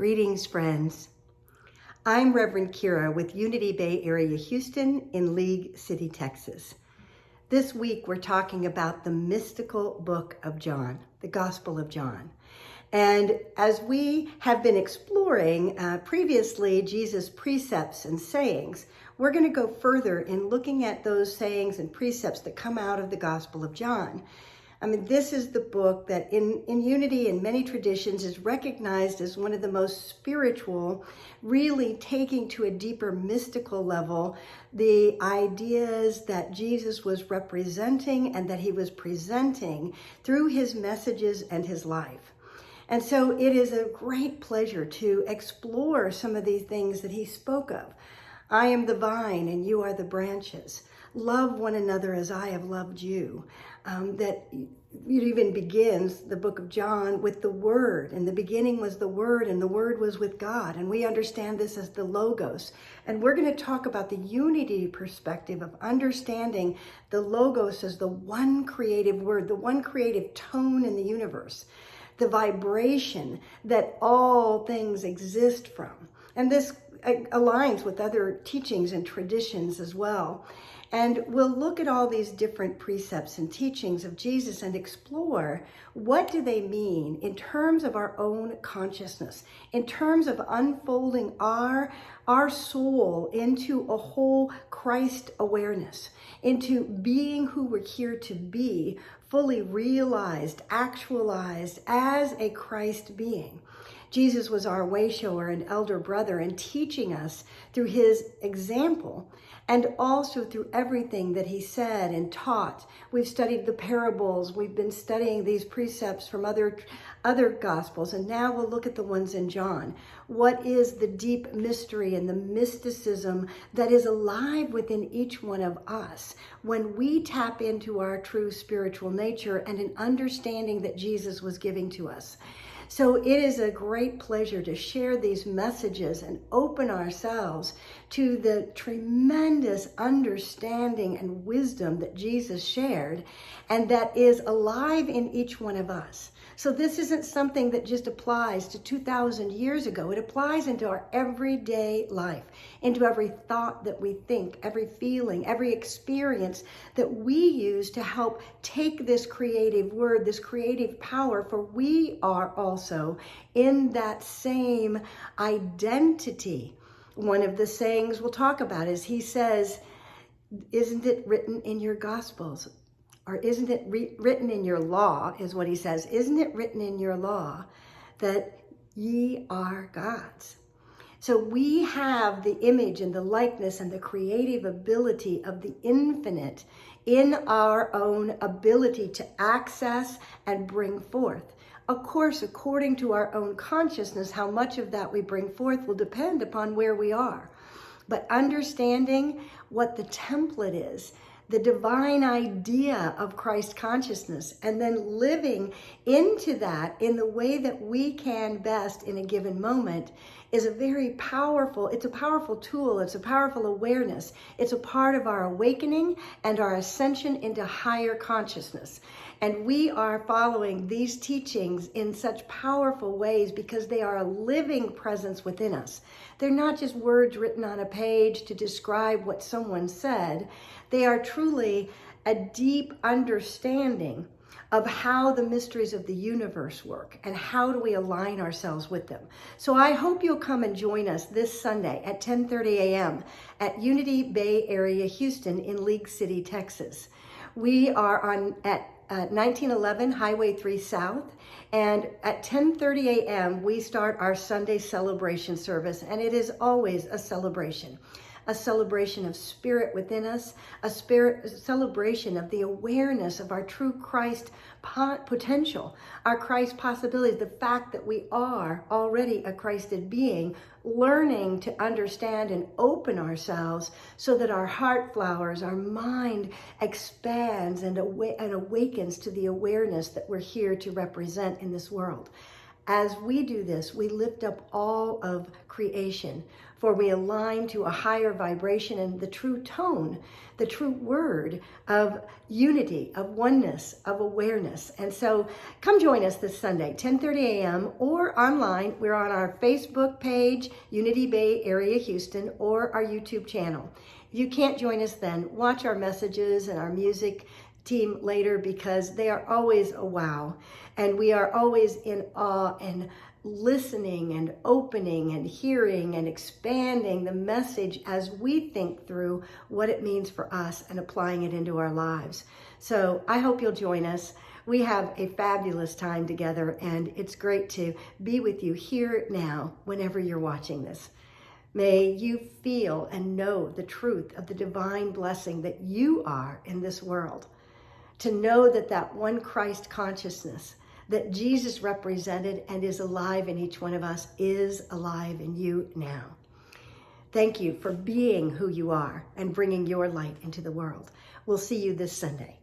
Greetings, friends. I'm Reverend Kyra with Unity Bay Area Houston in League City, Texas. This week, we're talking about the mystical book of John, the Gospel of John. And as we have been exploring previously Jesus' precepts and sayings, we're going to go further in looking at those sayings and precepts that come out of the Gospel of John. I mean, this is the book that in Unity and many traditions is recognized as one of the most spiritual, really taking to a deeper mystical level the ideas that Jesus was representing and that he was presenting through his messages and his life. And so it is a great pleasure to explore some of these things that he spoke of. I am the vine and you are the branches. Love one another as I have loved you. That it even begins the book of John with the Word. In the beginning was the Word, and the Word was with God. And we understand this as the Logos. And we're going to talk about the unity perspective of understanding the Logos as the one creative word, the one creative tone in the universe, the vibration that all things exist from. And this aligns with other teachings and traditions as well. And we'll look at all these different precepts and teachings of Jesus and explore what do they mean in terms of our own consciousness, in terms of unfolding our soul into a whole Christ awareness, into being who we're here to be, fully realized, actualized as a Christ being. Jesus was our way shower and elder brother and teaching us through his example and also through everything that he said and taught. We've studied the parables. We've been studying these precepts from other gospels, and now we'll look at the ones in John. What is the deep mystery and the mysticism that is alive within each one of us when we tap into our true spiritual nature and an understanding that Jesus was giving to us? So it is a great pleasure to share these messages and open ourselves to the tremendous understanding and wisdom that Jesus shared and that is alive in each one of us. So this isn't something that just applies to 2,000 years ago. It applies into our everyday life, into every thought that we think, every feeling, every experience that we use to help take this creative word, this creative power, for we are also in that same identity. One of the sayings we'll talk about is he says, isn't it written in your Gospels? Or isn't it written in your law, is what he says. Isn't it written in your law that ye are gods? So we have the image and the likeness and the creative ability of the infinite in our own ability to access and bring forth. Of course, according to our own consciousness, how much of that we bring forth will depend upon where we are. But understanding what the template is, the divine idea of Christ consciousness, and then living into that in the way that we can best in a given moment is a very powerful, it's a powerful tool, it's a powerful awareness. It's a part of our awakening and our ascension into higher consciousness. And we are following these teachings in such powerful ways because they are a living presence within us. They're not just words written on a page to describe what someone said. They are truly a deep understanding of how the mysteries of the universe work and how do we align ourselves with them. So I hope you'll come and join us this Sunday at 10:30 a.m. at Unity Bay Area Houston in League City, Texas. We are at 1911 Highway 3 South, and at 10:30 a.m. we start our Sunday celebration service, and it is always a celebration of spirit within us, a celebration of the awareness of our true Christ potential, our Christ possibilities, the fact that we are already a Christed being, learning to understand and open ourselves so that our heart flowers, our mind expands and awakens to the awareness that we're here to represent in this world. As we do this, we lift up all of creation, for we align to a higher vibration and the true tone, the true word of unity, of oneness, of awareness. And so come join us this Sunday, 10:30 a.m. or online. We're on our Facebook page, Unity Bay Area Houston, or our YouTube channel. If you can't join us then, watch our messages and our music team later, because they are always a wow. And we are always in awe and listening and opening and hearing and expanding the message as we think through what it means for us and applying it into our lives. So I hope you'll join us. We have a fabulous time together, and it's great to be with you here now whenever you're watching this. May you feel and know the truth of the divine blessing that you are in this world. To know that that one Christ consciousness that Jesus represented and is alive in each one of us is alive in you now. Thank you for being who you are and bringing your light into the world. We'll see you this Sunday.